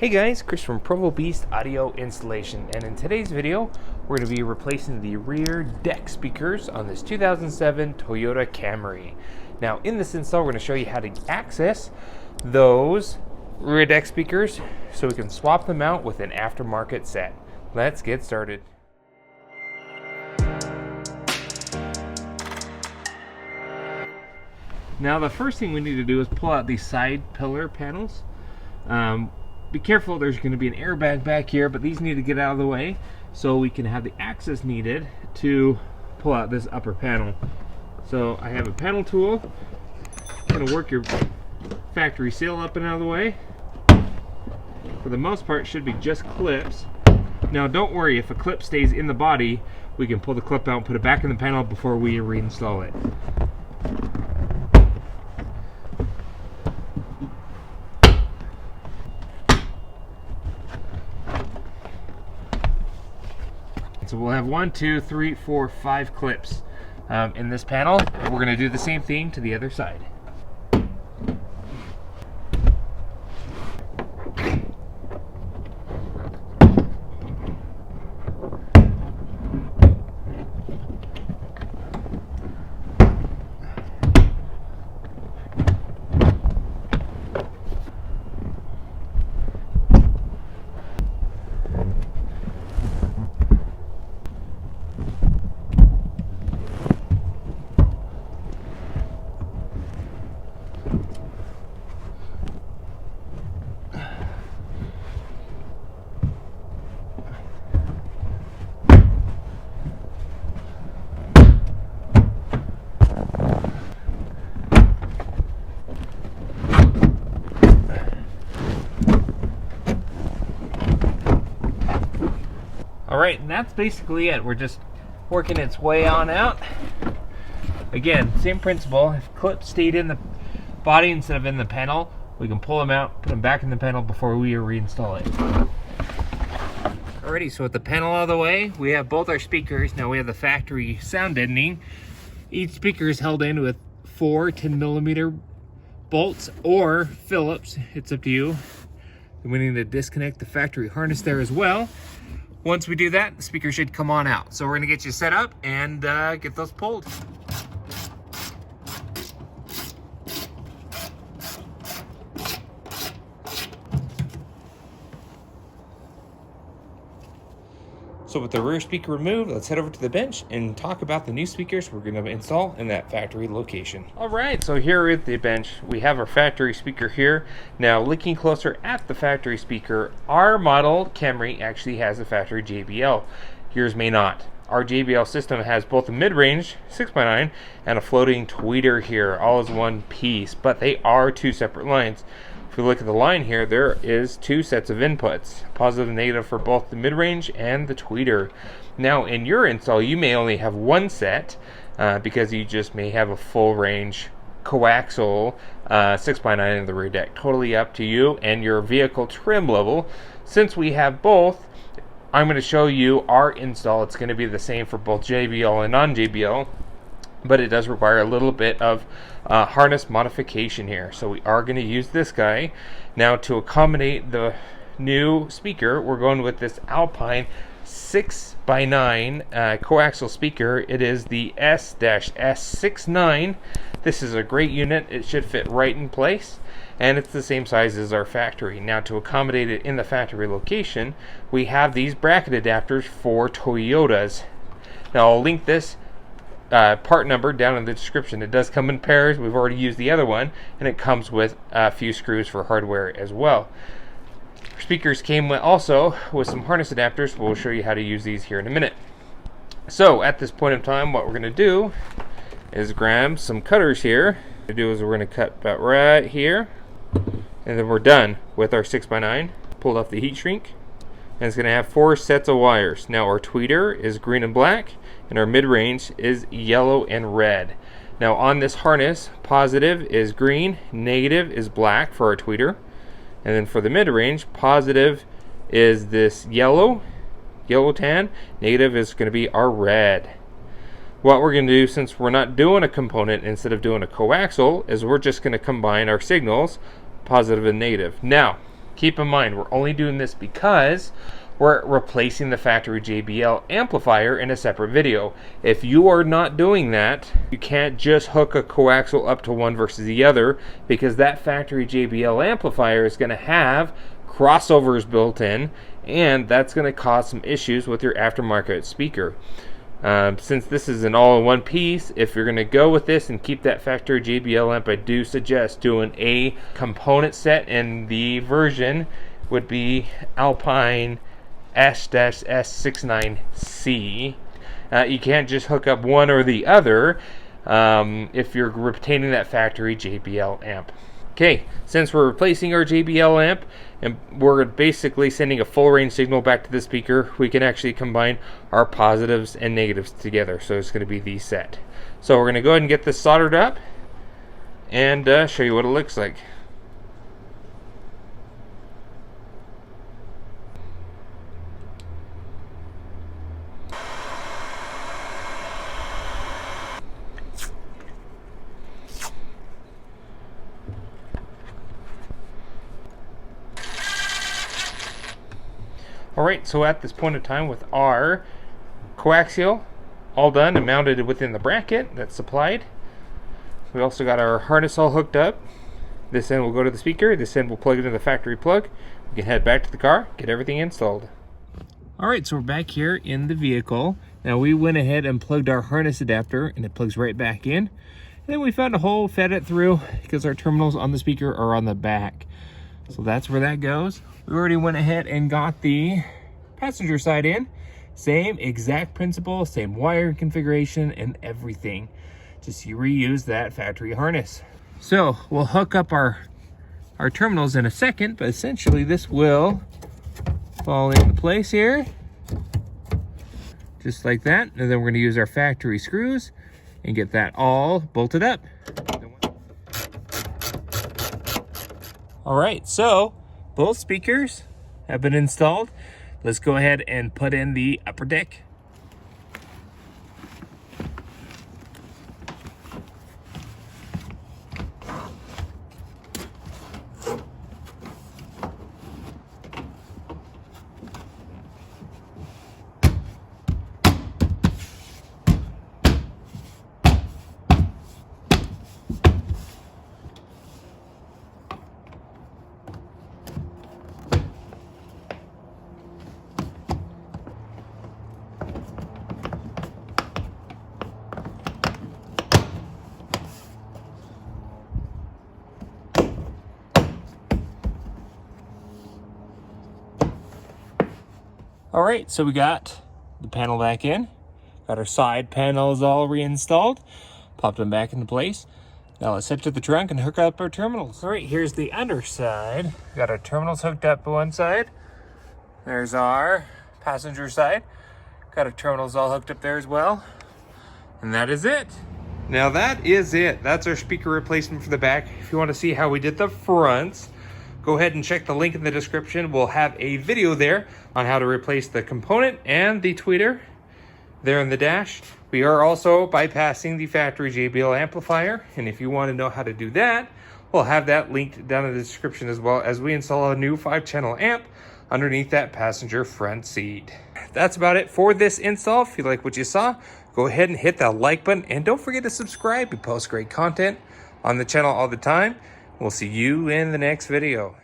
Hey guys, Chris from Provo Beast Audio Installation, and in today's video we're going to be replacing the rear deck speakers on this 2007 Toyota Camry. Now in this install we're going to show you how to access those rear deck speakers so we can swap them out with an aftermarket set. Let's get started. Now the first thing we need to do is pull out these side pillar panels. Be careful, there's going to be an airbag back here, but these need to get out of the way so we can have the access needed to pull out this upper panel. So I have a panel tool. Going to work your factory seal up and out of the way. For the most part, it should be just clips. Now don't worry, if a clip stays in the body, we can pull the clip out and put it back in the panel before we reinstall it. So we'll have 1, 2, 3, 4, 5 clips in this panel. We're going to do the same thing to the other side. Alright, and that's basically it. We're just working its way on out. Again, same principle. If clips stayed in the body instead of in the panel, we can pull them out, put them back in the panel before we reinstall it. Alrighty, so with the panel out of the way, we have both our speakers. Now we have the factory sound deadening. Each speaker is held in with 4 10mm bolts or Phillips. It's up to you. And we need to disconnect the factory harness there as well. Once we do that, the speaker should come on out. So we're gonna get you set up and get those pulled. So with the rear speaker removed, let's head over to the bench and talk about the new speakers we're going to install in that factory location. All right, so here at the bench, we have our factory speaker here. Now looking closer at the factory speaker, our model Camry actually has a factory JBL. Yours may not. Our JBL system has both a mid-range 6x9 and a floating tweeter here, all as one piece, but they are two separate lines. If we look at the line here, there is 2 sets of inputs, positive and negative for both the mid-range and the tweeter. Now in your install, you may only have one set because you just may have a full range coaxial 6x9 in the rear deck. Totally up to you and your vehicle trim level. Since we have both, I'm going to show you our install. It's going to be the same for both JBL and non-JBL, but it does require a little bit of harness modification here. So we are going to use this guy. Now to accommodate the new speaker, we're going with this Alpine 6x9 coaxial speaker. It is the S-S69. This is a great unit. It should fit right in place, and it's the same size as our factory. Now to accommodate it in the factory location, we have these bracket adapters for Toyotas. Now I'll link this part number down in the description. It does come in pairs. We've already used the other one, and it comes with a few screws for hardware as well. Speakers came also with some harness adapters. We'll show you how to use these here in a minute. So at this point in time, what we're going to do is grab some cutters here. What we're going to do is we're going to cut about right here, and then we're done with our 6x9. Pulled off the heat shrink, and it's going to have 4 sets of wires. Now our tweeter is green and black, and our mid-range is yellow and red. Now on this harness, positive is green, negative is black for our tweeter, and then for the mid-range, positive is this yellow tan, negative is going to be our red. What we're going to do, since we're not doing a component instead of doing a coaxial, is we're just going to combine our signals, positive and negative. Now Keep in mind, we're only doing this because we're replacing the factory JBL amplifier in a separate video. If you are not doing that, you can't just hook a coaxial up to one versus the other, because that factory JBL amplifier is going to have crossovers built in, and that's going to cause some issues with your aftermarket speaker. Since this is an all-in-one piece, if you're going to go with this and keep that factory JBL amp, I do suggest doing a component set, and the version would be Alpine S-S69C. You can't just hook up one or the other if you're retaining that factory JBL amp. Okay, since we're replacing our JBL amp and we're basically sending a full range signal back to the speaker, we can actually combine our positives and negatives together. So it's going to be the set. So we're going to go ahead and get this soldered up and show you what it looks like. Alright, so at this point in time, with our coaxial all done and mounted within the bracket that's supplied, we also got our harness all hooked up. This end will go to the speaker, this end will plug into the factory plug. We can head back to the car, get everything installed. Alright, so we're back here in the vehicle. Now we went ahead and plugged our harness adapter, and it plugs right back in. And then we found a hole, fed it through, because our terminals on the speaker are on the back. So that's where that goes. We already went ahead and got the passenger side in. Same exact principle, same wire configuration and everything. Just you reuse that factory harness. So we'll hook up our terminals in a second, but essentially this will fall into place here. Just like that. And then we're going to use our factory screws and get that all bolted up. All right, so both speakers have been installed. Let's go ahead and put in the upper deck. All right, so we got the panel back in, got our side panels all reinstalled, popped them back into place. Now let's head to the trunk and hook up our terminals. All right, here's the underside. We got our terminals hooked up on one side. There's our passenger side. Got our terminals all hooked up there as well. And that is it. Now that is it. That's our speaker replacement for the back. If you want to see how we did the fronts, go ahead and check the link in the description. We'll have a video there on how to replace the component and the tweeter there in the dash. We are also bypassing the factory JBL amplifier, and if you want to know how to do that, we'll have that linked down in the description, as well as we install a new 5-channel amp underneath that passenger front seat. That's about it for this install. If you like what you saw, go ahead and hit that like button, and don't forget to subscribe. We post great content on the channel all the time. We'll see you in the next video.